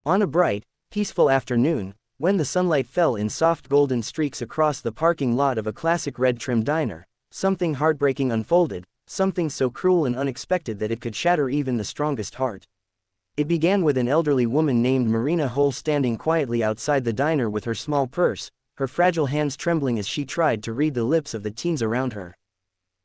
On a bright, peaceful afternoon, when the sunlight fell in soft golden streaks across the parking lot of a classic red-trimmed diner, something heartbreaking unfolded, something so cruel and unexpected that it could shatter even the strongest heart. It began with an elderly woman named Marina Hole standing quietly outside the diner with her small purse, her fragile hands trembling as she tried to read the lips of the teens around her.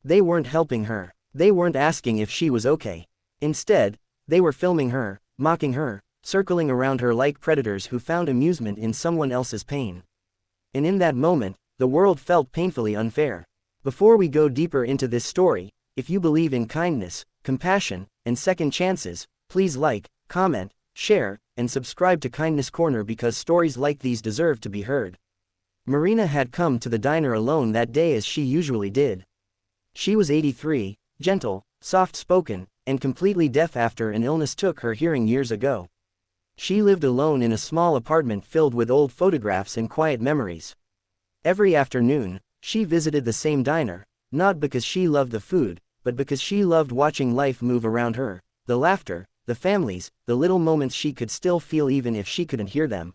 They weren't helping her. They weren't asking if she was okay. Instead, they were filming her, mocking her, circling around her like predators who found amusement in someone else's pain. And in that moment, the world felt painfully unfair. Before we go deeper into this story, if you believe in kindness, compassion, and second chances, please like, comment, share, and subscribe to Kindness Corner because stories like these deserve to be heard. Marina had come to the diner alone that day as she usually did. She was 83, gentle, soft-spoken, and completely deaf after an illness took her hearing years ago. She lived alone in a small apartment filled with old photographs and quiet memories. Every afternoon, she visited the same diner, not because she loved the food, but because she loved watching life move around her, the laughter, the families, the little moments she could still feel even if she couldn't hear them.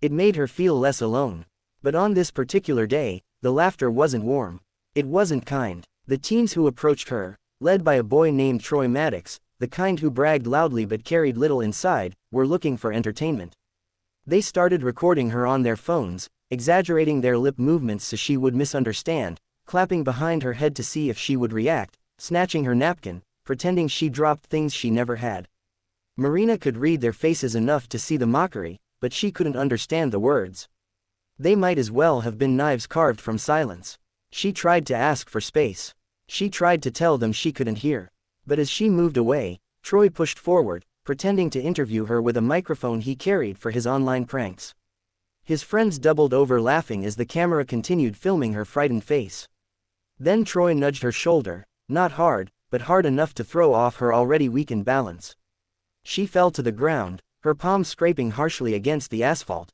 It made her feel less alone. But on this particular day, the laughter wasn't warm. It wasn't kind. The teens who approached her, led by a boy named Troy Maddox, the kind who bragged loudly but carried little inside, were looking for entertainment. They started recording her on their phones, exaggerating their lip movements so she would misunderstand, clapping behind her head to see if she would react, snatching her napkin, pretending she dropped things she never had. Marina could read their faces enough to see the mockery, but she couldn't understand the words. They might as well have been knives carved from silence. She tried to ask for space. She tried to tell them she couldn't hear. But as she moved away, Troy pushed forward, pretending to interview her with a microphone he carried for his online pranks. His friends doubled over laughing as the camera continued filming her frightened face. Then Troy nudged her shoulder, not hard, but hard enough to throw off her already weakened balance. She fell to the ground, her palms scraping harshly against the asphalt.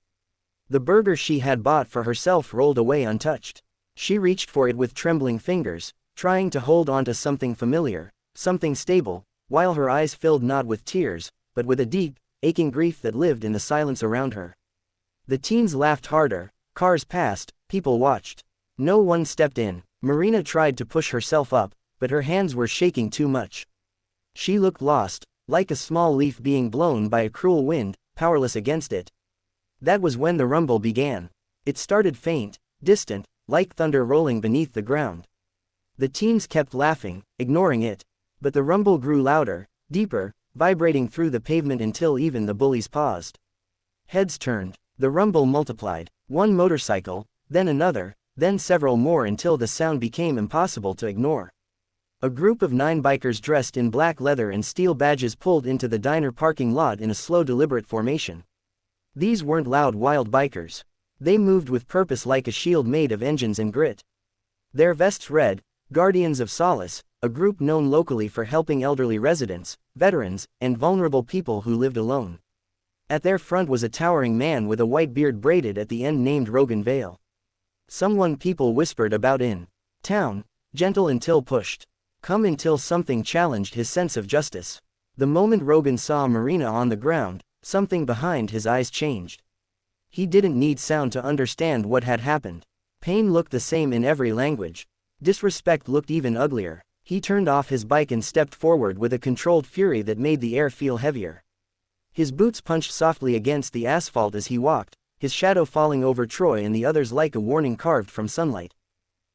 The burger she had bought for herself rolled away untouched. She reached for it with trembling fingers, trying to hold onto something familiar, something stable, while her eyes filled not with tears, but with a deep, aching grief that lived in the silence around her. The teens laughed harder, cars passed, people watched. No one stepped in. Marina tried to push herself up, but her hands were shaking too much. She looked lost, like a small leaf being blown by a cruel wind, powerless against it. That was when the rumble began. It started faint, distant, like thunder rolling beneath the ground. The teens kept laughing, ignoring it. But the rumble grew louder, deeper, vibrating through the pavement until even the bullies paused. Heads turned. The rumble multiplied. One motorcycle, then another, then several more until the sound became impossible to ignore. A group of 9 bikers dressed in black leather and steel badges pulled into the diner parking lot in a slow deliberate formation. These weren't loud wild bikers. They moved with purpose like a shield made of engines and grit. Their vests read, Guardians of Solace, a group known locally for helping elderly residents, veterans, and vulnerable people who lived alone. At their front was a towering man with a white beard braided at the end named Rogan Vale. Someone people whispered about in town, gentle until pushed. Come until something challenged his sense of justice. The moment Rogan saw Marina on the ground, something behind his eyes changed. He didn't need sound to understand what had happened. Pain looked the same in every language. Disrespect looked even uglier. He turned off his bike and stepped forward with a controlled fury that made the air feel heavier. His boots punched softly against the asphalt as he walked, his shadow falling over Troy and the others like a warning carved from sunlight.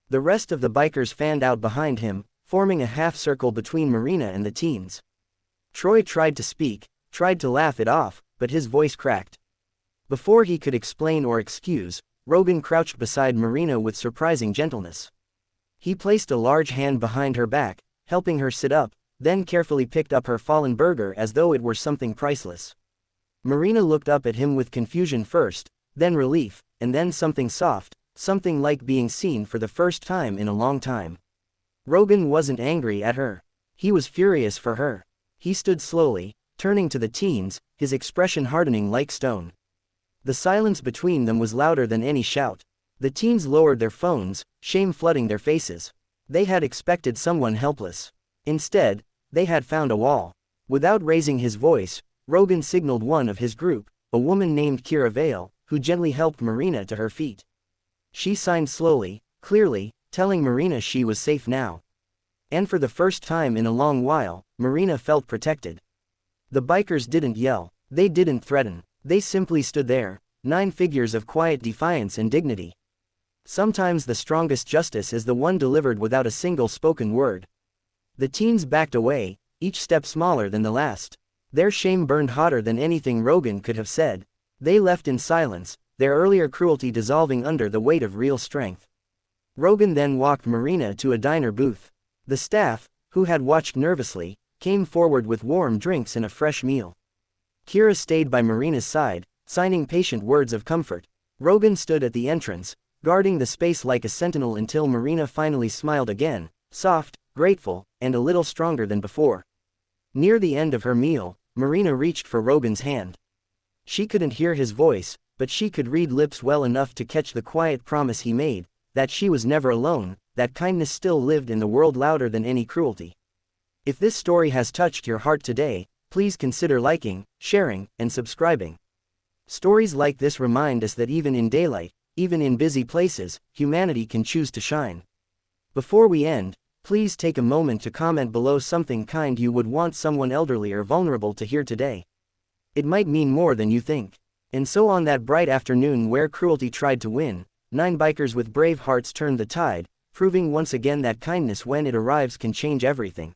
The rest of the bikers fanned out behind him, forming a half-circle between Marina and the teens. Troy tried to speak, tried to laugh it off, but his voice cracked. Before he could explain or excuse, Rogan crouched beside Marina with surprising gentleness. He placed a large hand behind her back, helping her sit up, then carefully picked up her fallen burger as though it were something priceless. Marina looked up at him with confusion first, then relief, and then something soft, something like being seen for the first time in a long time. Rogan wasn't angry at her. He was furious for her. He stood slowly, turning to the teens, his expression hardening like stone. The silence between them was louder than any shout. The teens lowered their phones, shame flooding their faces. They had expected someone helpless. Instead, they had found a wall. Without raising his voice, Rogan signaled one of his group, a woman named Kira Vale, who gently helped Marina to her feet. She signed slowly, clearly, telling Marina she was safe now. And for the first time in a long while, Marina felt protected. The bikers didn't yell, they didn't threaten, they simply stood there, 9 figures of quiet defiance and dignity. Sometimes the strongest justice is the one delivered without a single spoken word. The teens backed away, each step smaller than the last. Their shame burned hotter than anything Rogan could have said. They left in silence, their earlier cruelty dissolving under the weight of real strength. Rogan then walked Marina to a diner booth. The staff, who had watched nervously, came forward with warm drinks and a fresh meal. Kira stayed by Marina's side, signing patient words of comfort. Rogan stood at the entrance, guarding the space like a sentinel until Marina finally smiled again, soft, grateful, and a little stronger than before. Near the end of her meal, Marina reached for Rogan's hand. She couldn't hear his voice, but she could read lips well enough to catch the quiet promise he made, that she was never alone, that kindness still lived in the world louder than any cruelty. If this story has touched your heart today, please consider liking, sharing, and subscribing. Stories like this remind us that even in daylight, even in busy places, humanity can choose to shine. Before we end, please take a moment to comment below something kind you would want someone elderly or vulnerable to hear today. It might mean more than you think. And so on that bright afternoon where cruelty tried to win, 9 bikers with brave hearts turned the tide, proving once again that kindness when it arrives can change everything.